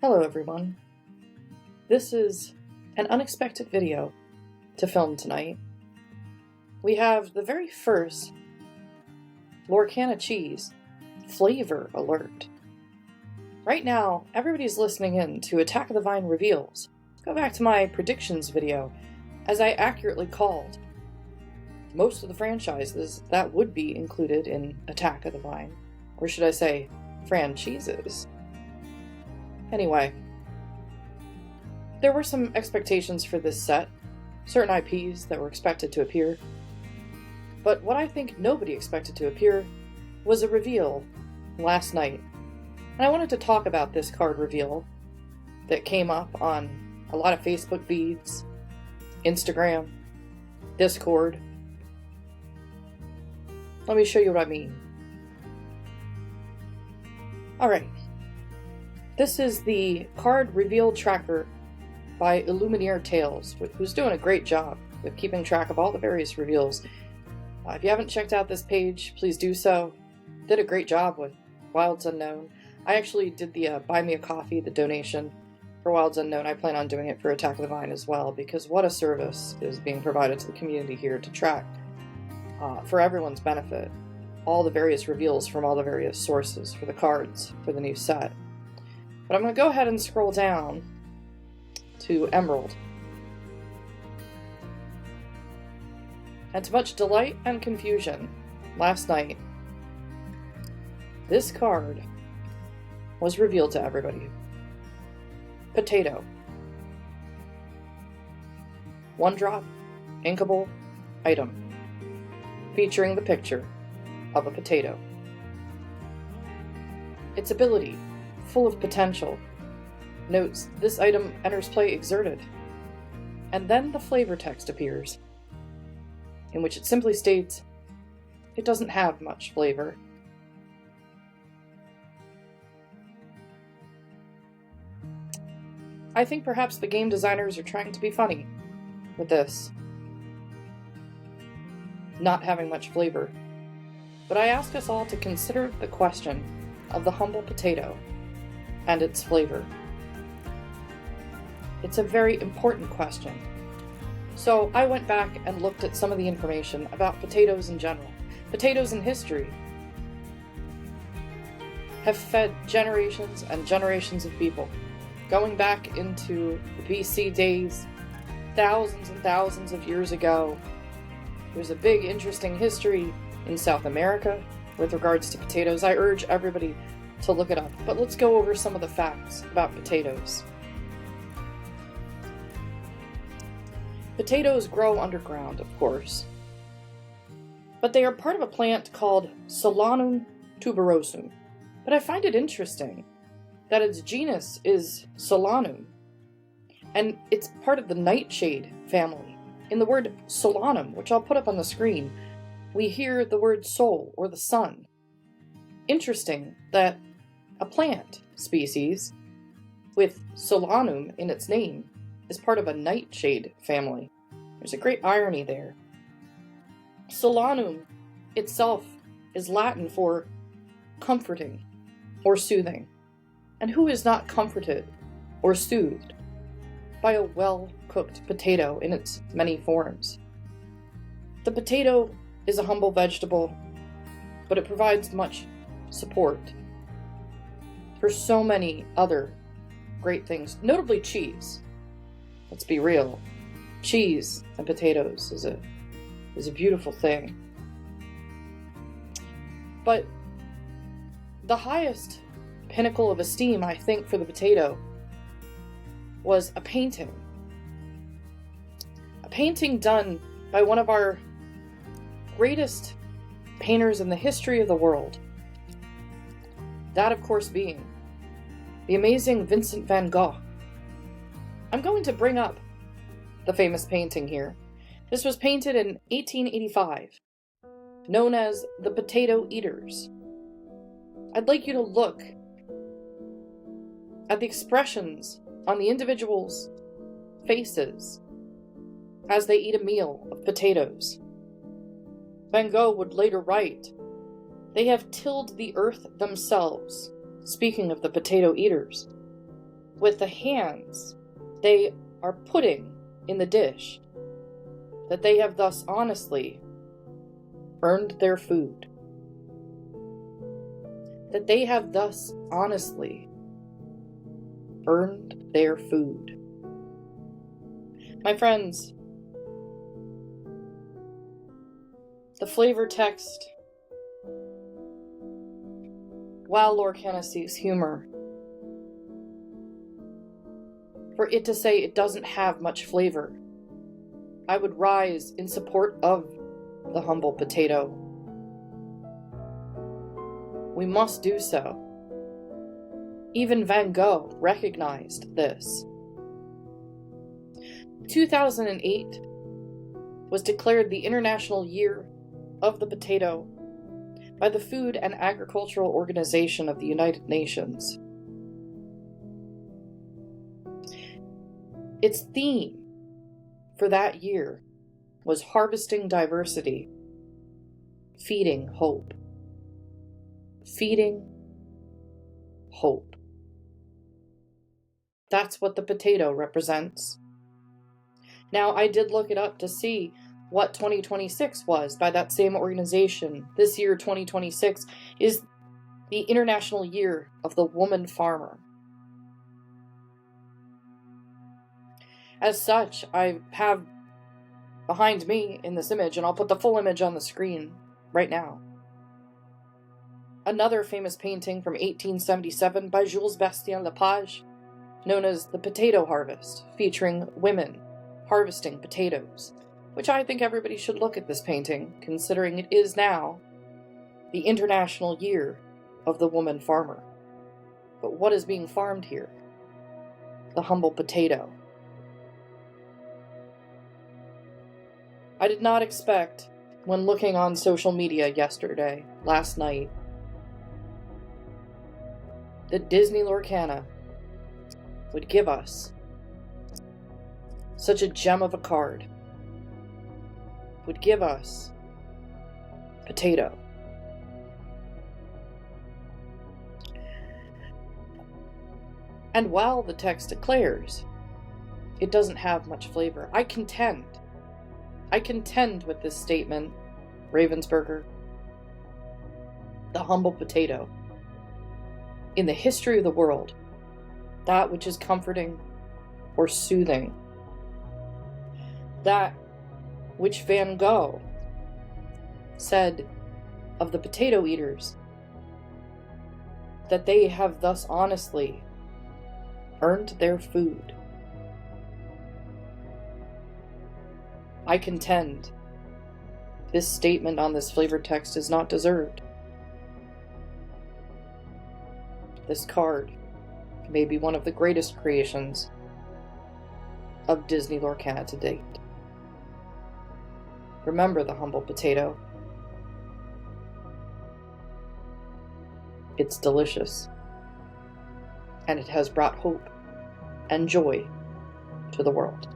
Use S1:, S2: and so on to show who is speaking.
S1: Hello everyone. This is an unexpected video to film tonight. We have the very first Lorcana cheese flavor alert. Right now, everybody's listening in to Attack of the Vine reveals. Go back to my predictions video, as I accurately called most of the franchises that would be included in Attack of the Vine. Or should I say, franchises. Anyway, there were some expectations for this set, certain IPs that were expected to appear, but what I think nobody expected to appear was a reveal last night. And I wanted to talk about this card reveal that came up on a lot of Facebook feeds, Instagram, Discord. Let me show you what I mean. Alright. This is the card reveal tracker by Illuminaire Tales, who's doing a great job with keeping track of all the various reveals. If you haven't checked out this page, please do so. Did a great job with Wilds Unknown. I actually did the Buy Me a Coffee, the donation for Wilds Unknown. I plan on doing it for Attack of the Vine as well, because what a service is being provided to the community here to track, for everyone's benefit, all the various reveals from all the various sources for the cards for the new set. But I'm going to go ahead and scroll down to Emerald. And to much delight and confusion, last night, this card was revealed to everybody. Potato. One drop, inkable item, featuring the picture of a potato. Its ability, full of potential, notes this item enters play exerted. And then the flavor text appears, in which it simply states, it doesn't have much flavor. I think perhaps the game designers are trying to be funny with this not having much flavor. But I ask us all to consider the question of the humble potato and its flavor. It's a very important question. So I went back and looked at some of the information about potatoes in general. Potatoes in history have fed generations and generations of people. Going back into the BC days, thousands and thousands of years ago, there's a big interesting history in South America with regards to potatoes. I urge everybody to look it up, but let's go over some of the facts about potatoes. Potatoes grow underground, of course, but they are part of a plant called Solanum tuberosum. But I find it interesting that its genus is Solanum, and it's part of the nightshade family. In the word Solanum, which I'll put up on the screen, we hear the word sol, or the sun. Interesting that a plant species with Solanum in its name is part of a nightshade family. There's a great irony there. Solanum itself is Latin for comforting or soothing. And who is not comforted or soothed by a well-cooked potato in its many forms? The potato is a humble vegetable, but it provides much support for so many other great things, notably cheese. Let's be real. Cheese and potatoes is a beautiful thing. But the highest pinnacle of esteem, I think, for the potato was a painting. A painting done by one of our greatest painters in the history of the world. That, of course, being the amazing Vincent van Gogh. I'm going to bring up the famous painting here. This was painted in 1885, known as the Potato Eaters. I'd like you to look at the expressions on the individuals' faces as they eat a meal of potatoes. Van Gogh would later write, "They have tilled the earth themselves," speaking of the potato eaters. with the hands they are putting in the dish, that they have thus honestly earned their food. That they have thus honestly earned their food. My friends, the flavor text, while Lorcana seeks humor, for it to say it doesn't have much flavor, I would rise in support of the humble potato. We must do so. Even Van Gogh recognized this. 2008 was declared the International Year of the Potato by the Food and Agricultural Organization of the United Nations. Its theme for that year was harvesting diversity, feeding hope. Feeding hope. That's what the potato represents. Now, I did look it up to see what 2026 was by that same organization. This year, 2026, is the International Year of the Woman Farmer. As such, I have behind me in this image, and I'll put the full image on the screen right now, another famous painting from 1877 by Jules Bastien-Lepage, known as The Potato Harvest, featuring women harvesting potatoes, which I think everybody should look at this painting, considering it is now the International Year of the Woman Farmer. But what is being farmed here? The humble potato. I did not expect, when looking on social media last night, that Disney Lorcana would give us such a gem of a card, would give us potato. And while the text declares it doesn't have much flavor, I contend with this statement, Ravensburger, the humble potato. In the history of the world, that which is comforting or soothing, that which Van Gogh said of the potato eaters, that they have thus honestly earned their food. I contend this statement on this flavor text is not deserved. This card may be one of the greatest creations of Disney Lorcana to date. Remember the humble potato. It's delicious, and it has brought hope and joy to the world.